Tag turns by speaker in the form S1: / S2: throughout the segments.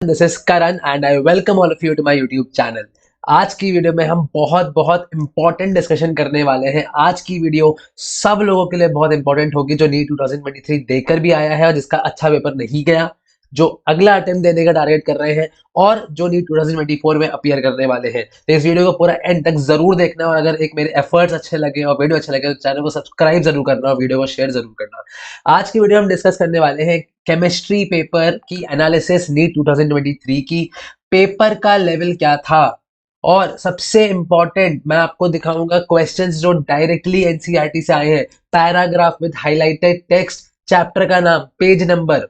S1: This is Karan and I welcome all of you to my YouTube channel. आज की video में हम बहुत बहुत इंपॉर्टेंट डिस्कशन करने वाले हैं। आज की वीडियो सब लोगों के लिए बहुत इंपॉर्टेंट होगी जो नीट 2023 देकर भी आया है और जिसका अच्छा पेपर नहीं गया, जो अगला अटेम्प्ट देने का टारगेट कर रहे हैं और जो नीट 2024 में अपीयर करने वाले हैं। तो इस वीडियो को पूरा एंड तक जरूर देखना और अगर एक मेरे एफर्ट्स अच्छे लगे और वीडियो अच्छा लगे तो चैनल को सब्सक्राइब जरूर करना और वीडियो को शेयर जरूर करना। आज की वीडियो हम डिस्कस करने वाले हैं केमिस्ट्री पेपर की एनालिसिस नीट 2023 की। पेपर का लेवल क्या था और सबसे इंपॉर्टेंट मैं आपको दिखाऊंगा क्वेश्चंस जो डायरेक्टली एनसीईआरटी से आए हैं। Paragraph with highlighted text, chapter का नाम, पेज नंबर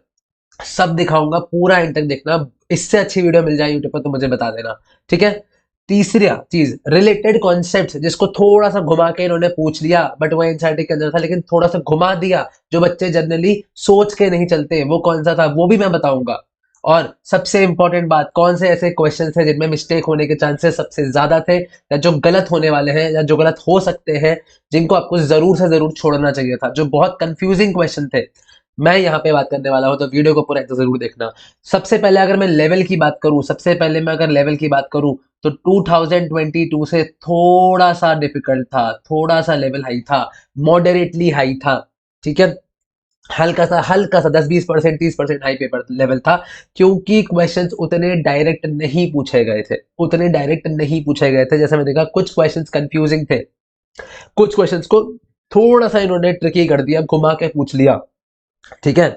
S1: सब दिखाऊंगा। पूरा एंड तक देखना। इससे अच्छी वीडियो मिल जाए यूट्यूब पर तो मुझे बता देना, ठीक है। तीसरा चीज, रिलेटेड कॉन्सेप्ट जिसको थोड़ा सा घुमा के इन्होंने पूछ लिया, बट वो एनसीईआरटी के अंदर था लेकिन थोड़ा सा घुमा दिया, जो बच्चे जनरली सोच के नहीं चलते, वो कौन सा था वो भी मैं बताऊंगा। और सबसे इंपॉर्टेंट बात, कौन से ऐसे क्वेश्चन थे जिनमें मिस्टेक होने के चांसेस सबसे ज्यादा थे, या जो गलत होने वाले हैं या जो गलत हो सकते हैं, जिनको आपको जरूर से जरूर छोड़ना चाहिए था, जो बहुत कंफ्यूजिंग क्वेश्चन थे, मैं यहाँ पे बात करने वाला हूँ। तो वीडियो को पूरा जरूर देखना। सबसे पहले अगर मैं लेवल की बात करूँ, सबसे पहले मैं अगर लेवल की बात करूँ तो 2022 से थोड़ा सा डिफिकल्ट था, थोड़ा सा लेवल हाई था, मॉडरेटली हाई था, ठीक है। हल्का सा 10-20%, 30% हाई पेपर लेवल था, क्योंकि क्वेश्चंस उतने डायरेक्ट नहीं पूछे गए थे, उतने डायरेक्ट नहीं पूछे गए थे। जैसे मैं देखा, कुछ क्वेश्चंस कंफ्यूजिंग थे, कुछ क्वेश्चंस को थोड़ा सा इन्होंने ट्रिकी कर दिया, घुमा के पूछ लिया, ठीक है।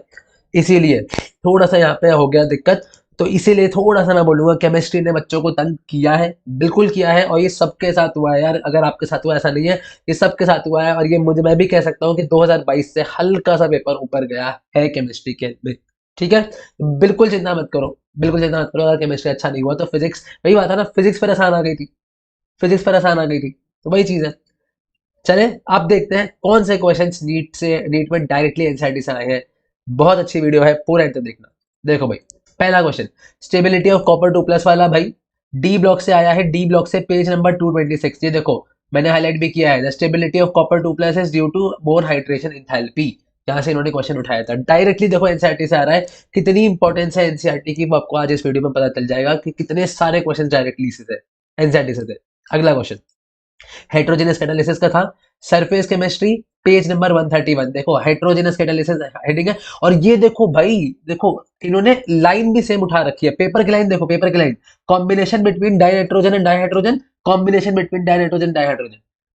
S1: इसीलिए थोड़ा सा यहाँ पे हो गया दिक्कत। तो इसीलिए थोड़ा सा मैं बोलूंगा, केमिस्ट्री ने बच्चों को तंग किया है, बिल्कुल किया है, और ये सबके साथ हुआ है यार। अगर आपके साथ हुआ ऐसा नहीं है, ये सबके साथ हुआ है। और ये मुझे, मैं भी कह सकता हूँ कि 2022 से हल्का सा पेपर ऊपर गया है केमिस्ट्री के में, ठीक है। बिल्कुल चिंता मत करो, बिल्कुल चिंता मत करो। अगर केमिस्ट्री अच्छा नहीं हुआ तो फिजिक्स, वही बात है ना, फिजिक्स पर आसान आ गई थी, फिजिक्स पर आसान आ गई थी, तो वही चीज है। चले आप देखते हैं कौन से क्वेश्चंस नीट में डायरेक्टली एनसीईआरटी से आए हैं। बहुत अच्छी वीडियो है, पूरा एंड तक देखना। देखो भाई, पहला क्वेश्चन, स्टेबिलिटी ऑफ कॉपर 2+ वाला, भाई डी ब्लॉक से आया है, डी ब्लॉक से, पेज नंबर 226। ये देखो, मैंने हाईलाइट भी किया है, the stability of copper 2+ is due to more hydration enthalpy. यहाँ से इन्होंने क्वेश्चन उठाया था डायरेक्टली। देखो एनसीईआरटी से आ रहा है, कितनी इंपॉर्टेंस है एनसीईआरटी की वो आपको आज इस वीडियो में पता चल जाएगा कि कितने सारे क्वेश्चन डायरेक्टली से थे, एनसीईआरटी से थे। अगला क्वेश्चन हेट्रोजेनस कैटालिसिस का था, सरफेस केमिस्ट्री, पेज नंबर 131। देखो हेट्रोजेनस कैटालिसिस हेडिंग है, और ये देखो भाई, देखो इन्होंने लाइन भी सेम उठा रखी है। पेपर की लाइन देखो, पेपर की line, combination between dihydrogen and dihydrogen, combination between dihydrogen dihydrogen,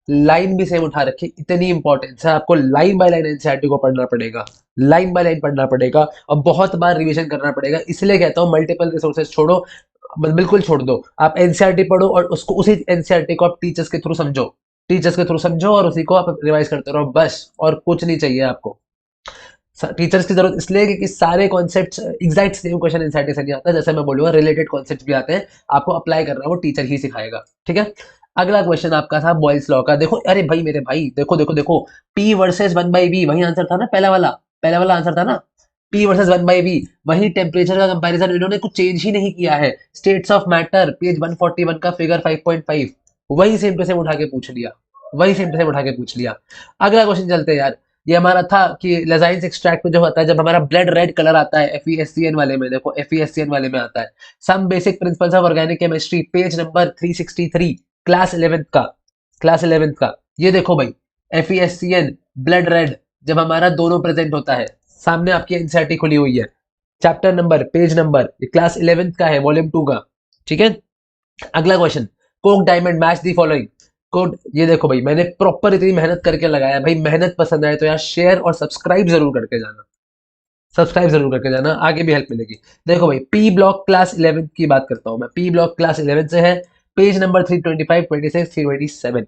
S1: line भी सेम उठा रखी है। इतनी इंपॉर्टेंस है, आपको लाइन बाय लाइन एनसीईआरटी को पढ़ना पड़ेगा, लाइन बाय लाइन पढ़ना पड़ेगा और बहुत बार रिवीजन करना पड़ेगा। इसलिए कहता हूँ मल्टीपल रिसोर्सेज छोड़ो, बिल्कुल छोड़ दो। आप एनसीईआरटी पढ़ो और उसको, उसी एनसीईआरटी को आप टीचर्स के थ्रू समझो, टीचर्स के थ्रू समझो और उसी को आप रिवाइज करते रहो, बस और कुछ नहीं चाहिए आपको। टीचर्स की जरूरत इसलिए क्योंकि सारे concepts exact same question NCERT से नहीं आता। जैसे मैं बोलूंगा रिलेटेड कॉन्सेप्ट्स भी आते हैं, आपको अप्लाई करना है वो टीचर ही सिखाएगा, ठीक है। अगला क्वेश्चन आपका था बॉयल्स लॉ का। देखो अरे भाई मेरे भाई, देखो देखो देखो, पी वर्सेस 1/v, वही आंसर था ना, पहला वाला आंसर था ना, पी वर्सेस 1/v। वही टेम्परेचर का कंपैरिजन, इन्होंने कुछ चेंज ही नहीं किया है। स्टेट्स ऑफ मैटर, पेज 141 का फिगर 5.5, वही सेम टू सेम उठा के पूछ लिया, वही सेम टू सेम उठा के पूछ लिया। अगला क्वेश्चन चलते हैं यार। ये हमारा था कि लेजाइंस एक्सट्रैक्ट में जो होता है, जब हमारा ब्लड रेड कलर आता है, FeSCN वाले में, देखो FeSCN वाले में आता है, some basic principles of organic chemistry, page number 363, class 11th का, क्लास 11th का। ये देखो भाई, FeSCN, ब्लड रेड, जब हमारा दोनों प्रेजेंट होता है, सामने आपकी एनसीईआरटी खुली हुई है, चैप्टर नंबर, पेज नंबर, ये क्लास 11th का है, वॉल्यूम 2 का, ठीक है। अगला question, Coke diamond match the following code. ये देखो भाई, मैंने प्रॉपर इतनी मेहनत करके लगाया भाई। मेहनत पसंद आए तो यार शेयर और सब्सक्राइब जरूर करके जाना, सब्सक्राइब जरूर करके जाना, आगे भी हेल्प मिलेगी। देखो भाई, पी ब्लॉक क्लास 11 की बात करता हूं मैं, पी ब्लॉक क्लास 11 से है, पेज नंबर 325, 26, 327,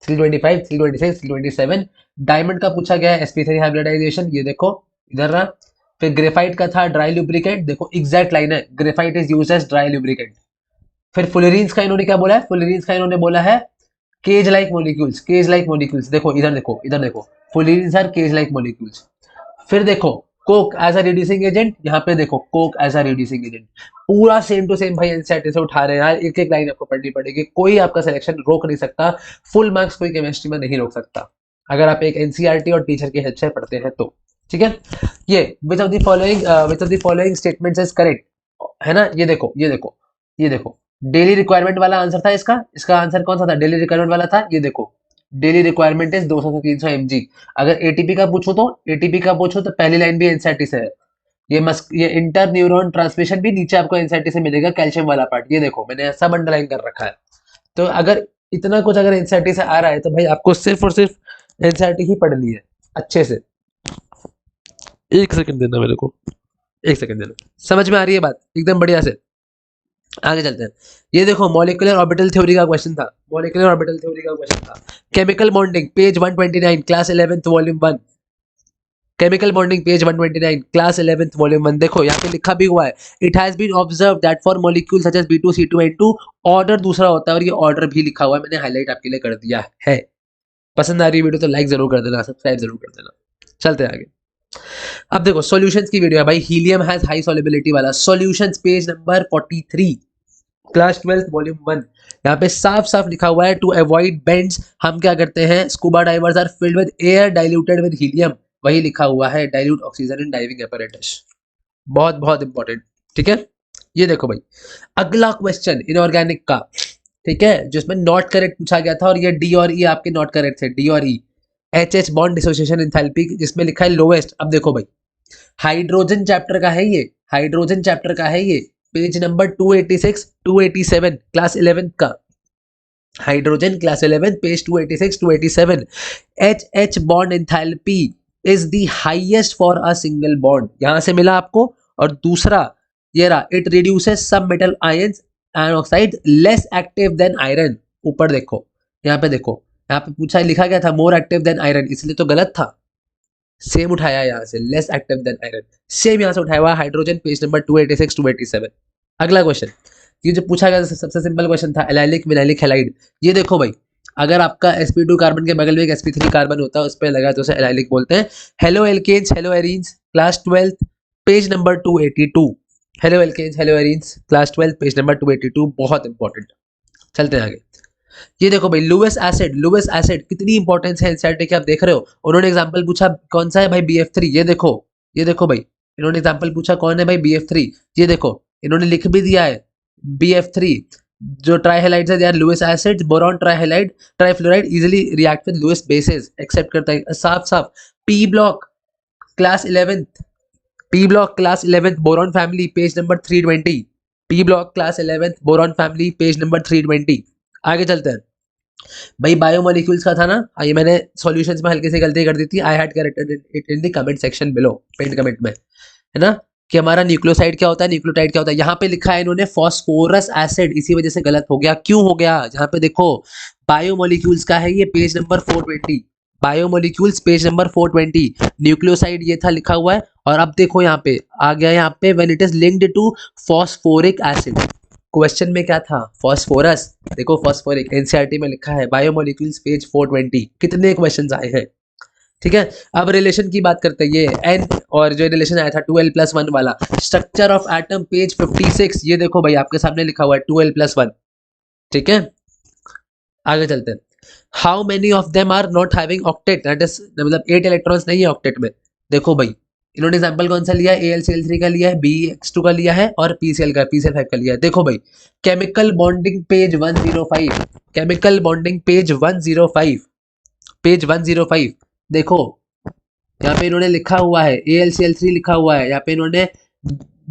S1: 325, 326, 327। डायमंड का पूछा गया है, sp3 हाइब्रिडाइजेशन, ये देखो इधर रहा। फिर ग्रेफाइट का था ड्राई लुब्रिकेंट, देखो एग्जैक्ट लाइन है, graphite is used as dry lubricant. फिर फुलरीन्स का इन्होंने क्या बोला है, फुलरीन्स का इन्होंने बोला है cage like molecules, cage like molecules. देखो इधर देखो, इधर देखो, fullerenes are cage like molecules. फिर देखो coke as a reducing agent, यहाँ पे देखो coke as a reducing agent. पूरा सेम टू सेम भाई एनसीईआरटी से उठा रहे हैं यार, एक एक लाइन आपको पढ़नी पड़ेगी, कोई आपका सिलेक्शन रोक नहीं सकता। फुल मार्क्स कोई केमिस्ट्री में नहीं रोक सकता, अगर आप एक एनसीईआरटी और टीचर की हेल्प से पढ़ते हैं तो, ठीक है। ये which of the following statements is correct. है ना, ये देखो ये देखो ये देखो, डेली रिक्वायरमेंट वाला आंसर था इसका। इसका आंसर कौन सा था, डेली रिक्वायरमेंट वाला था, ये देखो, डेली रिक्वायरमेंट इज 200 से 300 mg। अगर एटीपी का पूछो तो एटीपी का पूछो तो पहली लाइन भी एनसीईआरटी से है। ये इंटर न्यूरॉन ट्रांसमिशन भी नीचे आपको एनसीईआरटी से मिलेगा, कैल्शियम वाला पार्ट, ये देखो मैंने सब अंडरलाइन कर रखा है। तो अगर इतना कुछ अगर एनसीईआरटी से आ रहा है तो भाई आपको सिर्फ और सिर्फ एनसीईआरटी ही पढ़नी है अच्छे से। एक सेकंड देना मेरे को, एक सेकंड देना। समझ में आ रही है बात एकदम बढ़िया से? आगे चलते हैं। ये देखो मॉलिक्यूलर ऑर्बिटल थ्योरी का क्वेश्चन था, मॉलिक्यूलर ऑर्बिटल थ्योरी का क्वेश्चन था। Chemical bonding page 129 class 11th volume 1। Chemical bonding page 129 class 11th volume 1। देखो यहाँ पे लिखा भी हुआ है, it has been observe that for molecule such as B2 C2 N2 order दूसरा होता है, और ये ऑर्डर भी लिखा हुआ है, मैंने हाईलाइट आपके लिए कर दिया है। पसंद आ रही वीडियो तो लाइक जरूर कर देना, सब्सक्राइब जरूर कर देना। चलते हैं आगे। अब देखो सॉल्यूशंस की वीडियो है भाई, हीलियम हैज हाई सॉल्युबिलिटी वाला solutions page number 43 class 12 volume 1। यहाँ पे साफ साफ लिखा हुआ है, टू अवॉइड बेंड्स हम क्या करते हैं, scuba divers are filled with air diluted with helium, वही लिखा हुआ है, dilute oxygen in diving apparatus। बहुत बहुत इंपॉर्टेंट, ठीक है। ये देखो भाई अगला क्वेश्चन इनऑर्गेनिक का, ठीक है, जिसमें नॉट करेक्ट पूछा गया था, और ये डी और ई आपके नॉट करेक्ट थे, डी और E. H H bond dissociation enthalpy जिसमें लिखा है लोवेस्ट। अब देखो भाई हाइड्रोजन चैप्टर का है ये, हाइड्रोजन चैप्टर का है ये, पेज नंबर 286 287 क्लास 11 का, hydrogen class 11 page 286 287। H H bond enthalpy is the highest for a single bond, यहां से मिला आपको। और दूसरा ये रहा, इट रिड्यूसेस सब metal ions and oxide less active than iron. ऊपर देखो, यहाँ पे देखो, यहाँ पे पूछा लिखा गया था मोर एक्टिव देन आयरन, इसलिए तो गलत था। सेम उठाया यहाँ से, less active than iron, same यहाँ से उठाया हुआ हाइड्रोजन पेज नंबर 286 287। अगला क्वेश्चन, ये जो पूछा गया सबसे सिंपल क्वेश्चन था, एलाइलिक विनाइलिक हैलाइड। ये देखो भाई अगर आपका sp2 कार्बन के बगल में एक sp3 कार्बन होता है, उस पर लगा तो उसे एलाइलिक बोलते हैं। Haloalkanes haloarenes class 12 page number 282। Haloalkanes haloarenes class 12 page number 282, बहुत इंपॉर्टेंट। चलते हैं आगे। ये देखो भाई लुइस एसिड, लुइस एसिड कितनी इंपॉर्टेंस है एनसीईआरटी की, आप देख रहे हो। उन्होंने एग्जांपल पूछा कौन सा है भाई, BF3। ये देखो, ये देखो भाई इन्होंने एग्जांपल पूछा कौन है भाई, BF3। ये देखो इन्होंने लिख भी दिया है BF3। जो ट्राइहेलाइड्स है they are Lewis acids, boron trihalide trifluoride easily react with Lewis bases, accept करता है साफ साफ। P block class 11th, P block class 11th boron family page number 320। P block class 11th boron family page number 320। आगे चलते हैं भाई, biomolecules का था ना, ये मैंने सॉल्यूशंस में हल्की सी गलती कर दी थी, I had corrected it in the comment section below, pin comment में, है ना, कि हमारा न्यूक्लियोसाइड क्या होता है, न्यूक्लियोटाइड क्या होता है। यहाँ पे लिखा है इन्होंने फॉस्फोरस एसिड, इसी वजह से गलत हो गया। क्यों हो गया, यहाँ पे देखो बायोमोलिक्यूल्स का है ये page number 420, biomolecules page number 420, nucleoside ये था लिखा हुआ है। और अब देखो यहाँ पे आ गया, यहाँ पे when it is linked to phosphoric acid, question में क्या था, फॉस्फोरस। देखो फॉस्फोरिक एनसीईआरटी में लिखा है, बायोमोलिक्यूल्स पेज 420, कितने क्वेश्चंस आए हैं, ठीक है। अब रिलेशन की बात करते हैं, ये एन और जो रिलेशन आया था 2l+1 वाला, स्ट्रक्चर ऑफ एटम पेज 56। ये देखो भाई आपके सामने लिखा हुआ है 2l+1, ठीक है। आगे चलते हैं, how many of them are not having octet, that is मतलब 8 इलेक्ट्रॉन्स नहीं है ऑक्टेट में। देखो भाई इन्होंने एग्जांपल कौन सा लिया है, AlCl3 का लिया है, BX2 का लिया है, और PCl5 का लिया है। देखो भाई chemical bonding page 105, chemical bonding page 105, page 105। देखो यहाँ पे इन्होंने लिखा हुआ है AlCl3 लिखा हुआ है, यहाँ पे इन्होंने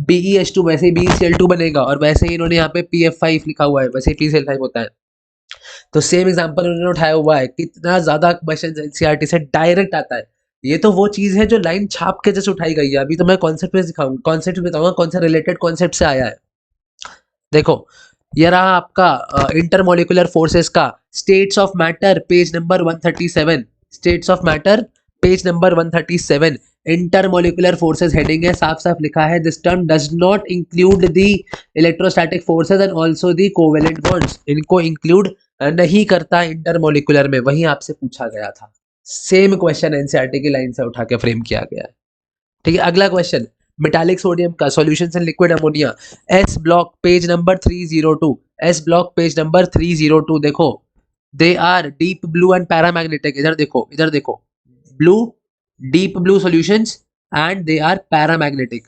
S1: BeH2, वैसे ही BeCl2 बनेगा, और वैसे ही इन्होंने यहाँ पे PF5 लिखा हुआ है, वैसे ही PCl5 होता है। तो सेम एग्जांपल उन्होंने उठाया हुआ है, कितना ज्यादा क्वेश्चन एनसीईआरटी से डायरेक्ट आता है। ये तो वो चीज है जो लाइन छाप के जैसे उठाई गई है, अभी तो मैं कॉन्सेप्ट पे सिखाऊंगा, कॉन्सेप्ट बताऊंगा कौन सा रिलेटेड कॉन्सेप्ट से आया है। देखो ये रहा आपका इंटरमोलिकुलर फोर्सेस का states of matter page number 137, states of matter page number 137। Intermolecular forces heading है, साफ साफ लिखा है, this term does not include the electrostatic forces and also the covalent bonds, इनको इंक्लूड नहीं करता इंटरमोलिकुलर में, वही आपसे पूछा गया था। सेम क्वेश्चन एनसीईआरटी की लाइन से उठा के फ्रेम किया गया है, ठीक है। अगला क्वेश्चन मेटालिक सोडियम का solutions in liquid ammonia, S block page number 302, S block page number 302। देखो they are deep blue and paramagnetic, इधर देखो, इधर देखो, blue, deep blue solutions and they are paramagnetic.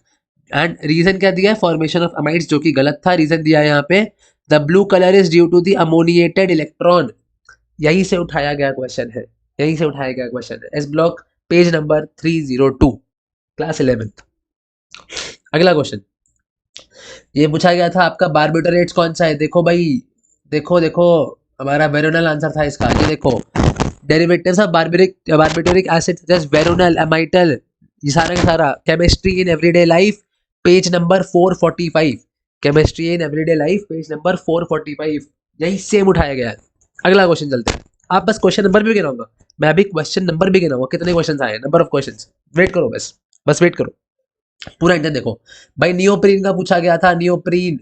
S1: And reason क्या दिया है, formation of amides, जो कि गलत था। रीजन दिया है यहाँ पे the blue colour is due to the ammoniated electron. यहीं से उठाया गया क्वेश्चन है, यहीं से उठाया गया क्वेश्चन है। S block page number 302, class 11th। अगला क्वेश्चन ये पूछा गया था आपका, बारबिटोरेट्स कौन सा है? देखो भाई, देखो देखो, हमारा वेरोनल आंसर था इसका। ये देखो, डेरिवेटिव्स ऑफ बारबिटोरिक एसिड जैसे वेरोनल, एमाइटल, ये सारा का सारा। Chemistry in everyday life, page number 445। Chemistry in everyday life, page number 445, यही सेम उठाया गया है। अगला क्वेश्चन चलते हैं। आप बस क्वेश्चन नंबर भी गिनाऊंगा, मैं अभी क्वेश्चन नंबर भी गिनाऊंगा, कितने क्वेश्चन आए, नंबर ऑफ क्वेश्चन। वेट करो, बस बस वेट करो, पूरा इंटर देखो भाई। नियोप्रीन का पूछा गया था, नियोप्रीन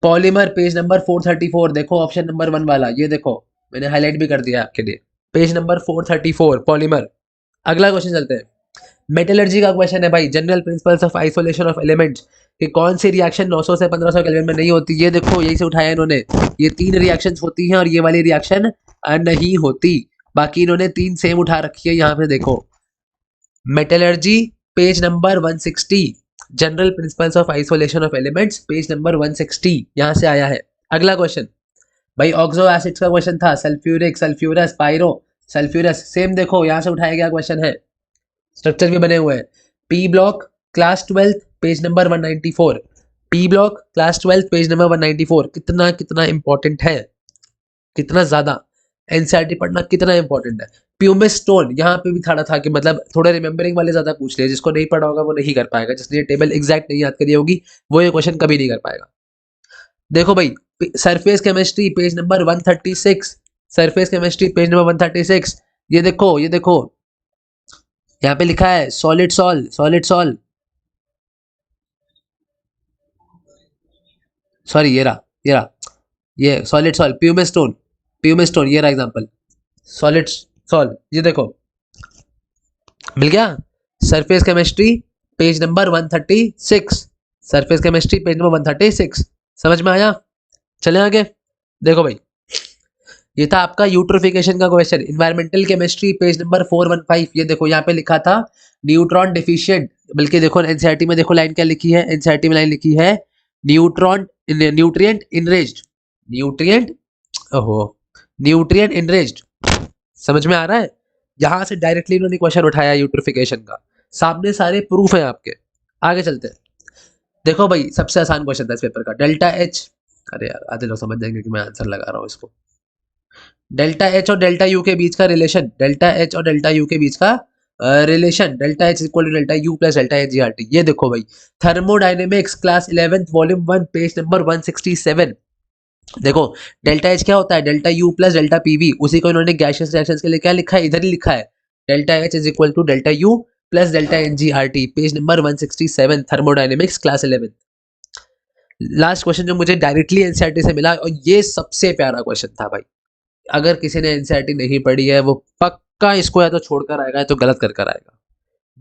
S1: पॉलीमर, पेज नंबर 434। देखो ऑप्शन नंबर 1 वाला, ये देखो मैंने हाईलाइट भी कर दिया आपके लिए, पेज नंबर 434 पॉलीमर। अगला क्वेश्चन चलते हैं। मेटलर्जी का क्वेश्चन है भाई, general principles of isolation of elements, कि कौन सी रिएक्शन 900 से 1500 केल्विन में नहीं होती। ये देखो यही से उठाया इन्होंने, ये 3 रिएक्शन होती हैं और ये वाली रिएक्शन नहीं होती। बाकी इन्होंने 3 सेम उठा रखी है यहाँ पे देखो। Metallurgy page number 160, general principles of isolation of elements page number 160, यहां से आया है। अगला क्वेश्चन भाई, ऑक्सो एसिड्स का क्वेश्चन था, sulphuric, sulphurous, pyro, sulphurous, same देखो यहां से उठाया गया क्वेश्चन है। स्ट्रक्चर भी बने हुए हैं। P block class 12 page number 194, P block class 12 page number 194। कितना कितना इंपॉर्टेंट है, कितना ज्यादा एनसीईआरटी पढ़ना कितना इंपॉर्टेंट है। प्यूमिस स्टोन यहाँ पे भी था कि मतलब थोड़ा रिमेंबरिंग वाले ज्यादा पूछ लिया, जिसको नहीं पढ़ा होगा वो नहीं कर पाएगा, जिसने टेबल एग्जैक्ट नहीं याद करी होगी वो ये क्वेश्चन कभी नहीं कर पाएगा। देखो भाई, surface chemistry page number 136, surface chemistry page number 136, ये देखो, ये देखो यहाँ पे लिखा है solid sol, solid sol, sorry ये रहा, ये रहा, ये solid sol, pumice stone, pumice stone, ये रहा एग्जांपल, सॉलिड सॉल, ये देखो मिल गया। Surface chemistry page number 136, surface chemistry page number 136, समझ में आया? चले आगे। देखो भाई, ये था आपका यूट्रोफिकेशन का question, environmental chemistry page number 415। ये देखो यहाँ पे लिखा था न्यूट्रॉन डिफिशिएंट, बल्कि देखो एनसीईआरटी में देखो लाइन क्या लिखी है, एनसीईआरटी में लाइन लिखी है न्यूट्रॉन न्यूट्रिएंट इनरिच्ड, न्यूट्रिएंट, ओहो, न्यूट्रिएंट इनरिच्ड, समझ में आ रहा है? यहां से डायरेक्टली उन्होंने क्वेश्चन उठाया यूट्रोफिकेशन का, सामने सारे प्रूफ है आपके। आगे चलते हैं। देखो भाई, सबसे आसान क्वेश्चन था इस पेपर का, डेल्टा एच, अरे यार आधे लोग समझ जाएंगे कि मैं आंसर लगा रहा हूँ इसको। डेल्टा एच और डेल्टा यू के बीच का रिलेशन, डेल्टा एच और डेल्टा यू के बीच का relation, delta H equal to delta U plus delta H G R T. ये देखो भाई, thermodynamics class 11 volume 1 page number 167। देखो डेल्टा एच क्या होता है, delta U plus delta PV, उसी को इन्होंने गैसियस रिएक्शंस के लिए क्या लिखा है, इधर ही लिखा है, delta H is equal to delta U plus delta N G R T, page number 167, thermodynamics class 11। Last question जो मुझे डायरेक्टली एनसीईआरटी से मिला, और ये सबसे प्यारा क्वेश्चन था भाई, अगर किसी ने एनसीईआरटी नहीं पढ़ी है वो पक्का इसको या तो छोड़कर आएगा या तो गलत कर आएगा।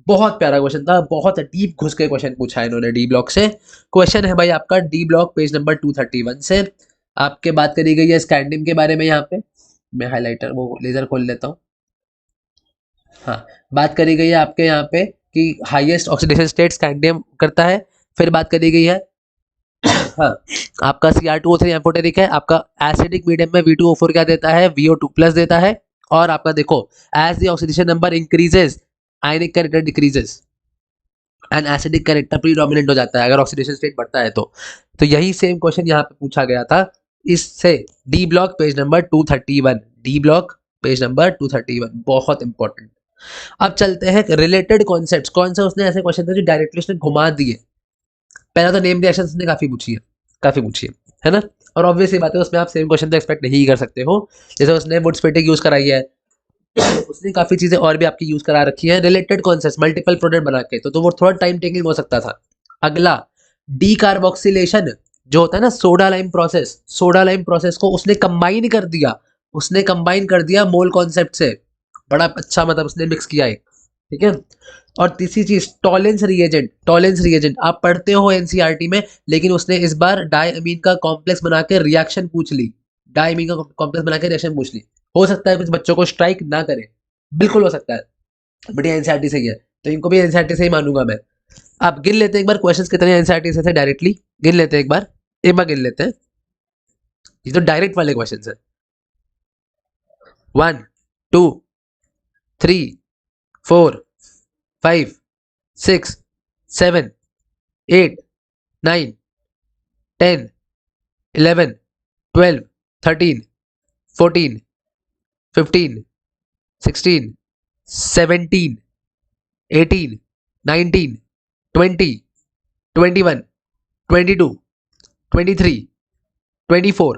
S1: बहुत प्यारा क्वेश्चन था, बहुत डीप घुस के क्वेश्चन पूछा है इन्होंने डी ब्लॉक से। क्वेश्चन है भाई आपका डी ब्लॉक पेज नंबर 231 से। आपके बात करी गई है स्कैंडियम के बारे में, यहाँ पे मैं हाइलाइटर वो लेजर खोल लेता हूँ। हाँ, बात करी गई है आपके यहाँ पे कि हाईएस्ट ऑक्सीडेशन स्टेट स्कैंडियम करता है। फिर बात करी गई है हाँ, आपका Cr2O3 एम्फोटेरिक है, आपका एसिडिक मीडियम में V2O4 क्या देता है, VO2 प्लस देता है। और आपका देखो as the oxidation number increases ionic character decreases and acidic character predominant हो जाता है अगर ऑक्सीडेशन स्टेट बढ़ता है तो यही सेम क्वेश्चन यहाँ पे पूछा गया था इससे। D block page number 231, D block page number 231, बहुत इंपॉर्टेंट। अब चलते हैं रिलेटेड कॉन्सेप्ट्स, कौन सा उसने ऐसे क्वेश्चन थे जो डायरेक्टली उसने घुमा दिए। पहला तो नेम रिएक्शंस ने काफी पूछी है, काफी पूछी है ना, और ऑब्वियसली बात है उसमें आप सेम क्वेश्चन तो एक्सपेक्ट नहीं कर सकते हो। जैसे उसने वुड स्प्लिटिंग यूज कराई है, उसने काफी चीजें और भी आपकी यूज करा रखी है, रिलेटेड कॉन्सेप्ट मल्टीपल प्रोडक्ट बना के, तो वो थोड़ा टाइम टेकिंग हो सकता था। अगला डीकार्बोक्सिलेशन जो होता है ना, soda lime process, soda lime process को उसने कंबाइन कर दिया, उसने कंबाइन कर दिया मोल कॉन्सेप्ट से, बड़ा अच्छा मतलब उसने मिक्स किया एक, ठीक है। और तीसरी चीज टॉलेंस रिएजेंट, टॉलेंस रिएजेंट आप पढ़ते हो एनसीईआरटी में, लेकिन उसने इस बार डाइअमीन का कॉम्प्लेक्स बना के रिएक्शन पूछ ली, डाइअमीन का कॉम्प्लेक्स बना के रिएक्शन पूछ ली। हो सकता है कुछ बच्चों को स्ट्राइक ना करे, बिल्कुल हो सकता है, बट ये एनसीईआरटी से ही है तो इनको भी एनसीईआरटी से ही मानूंगा मैं। अब गिन लेते हैं एक बार क्वेश्चंस कितने एनसीईआरटी से थे, डायरेक्टली गिन लेते हैं एक बार गिन लेते हैं। ये तो डायरेक्ट वाले क्वेश्चंस है। 1 2 3 4 5 6 7 8 9 10 11 12 13 14 15 16 17 18 19 20 21 22 23 24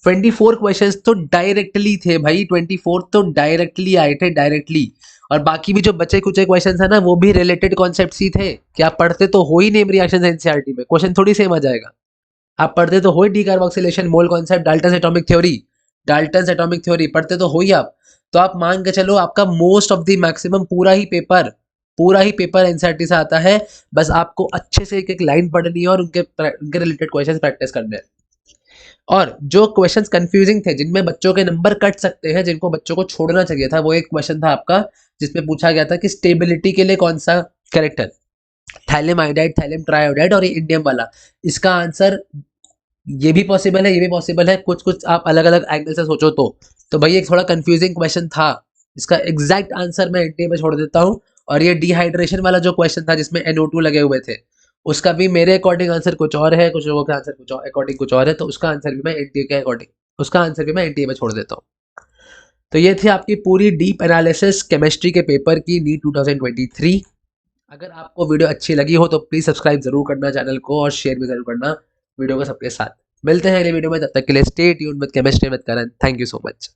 S1: 24 क्वेश्चंस तो डायरेक्टली थे भाई, 24 तो डायरेक्टली आए थे, डायरेक्टली। और बाकी भी जो बचे कुछ क्वेश्चंस है ना, वो भी रिलेटेड कॉन्सेप्ट्स ही थे कि आप पढ़ते तो हो ही नेम रिएक्शंस एनसीईआरटी में, क्वेश्चन थोड़ी सेम आ जाएगा। आप पढ़ते तो हो ही decarboxylation, mole concept, Dalton atomic theory, Dalton atomic theory पढ़ते तो हो ही आप। तो आप मान के चलो आपका मोस्ट ऑफ द मैक्सिमम पूरा ही पेपर एनसीईआरटी से आता है। बस आपको अच्छे से एक एक लाइन पढ़नी है और उनके रिलेटेड क्वेश्चन प्रैक्टिस करने हैं। और जो क्वेश्चंस कंफ्यूजिंग थे, जिनमें बच्चों के नंबर कट सकते हैं, जिनको बच्चों को छोड़ना चाहिए था, वो एक क्वेश्चन था आपका जिसमें पूछा गया था कि स्टेबिलिटी के लिए कौन सा कैरेक्टर, थैलियम आयोडाइड, थैलियम ट्राइआयोडाइड और इंडियम वाला। इसका आंसर ये भी पॉसिबल है, ये भी पॉसिबल है, कुछ कुछ आप अलग अलग एंगल से सोचो तो भाई एक थोड़ा कंफ्यूजिंग क्वेश्चन था। इसका एग्जैक्ट आंसर मैं एनटीए में छोड़ देता हूँ। और ये डिहाइड्रेशन वाला जो क्वेश्चन था जिसमें NO2 लगे हुए थे, उसका भी मेरे अकॉर्डिंग आंसर कुछ और है, कुछ लोगों का आंसर कुछ और अकॉर्डिंग कुछ और है, तो उसका आंसर भी मैं एनटीए के अकॉर्डिंग उसका आंसर भी मैं एनटीए में छोड़ देता हूँ। तो ये थी आपकी पूरी डीप एनालिसिस केमिस्ट्री के पेपर की नीट 2023। अगर आपको वीडियो अच्छी लगी हो तो प्लीज सब्सक्राइब जरूर करना चैनल को और शेयर भी जरूर करना वीडियो को सबके साथ। मिलते हैं अगले वीडियो में, तब तक के लिए stay tuned with chemistry with Karan. Thank you so much.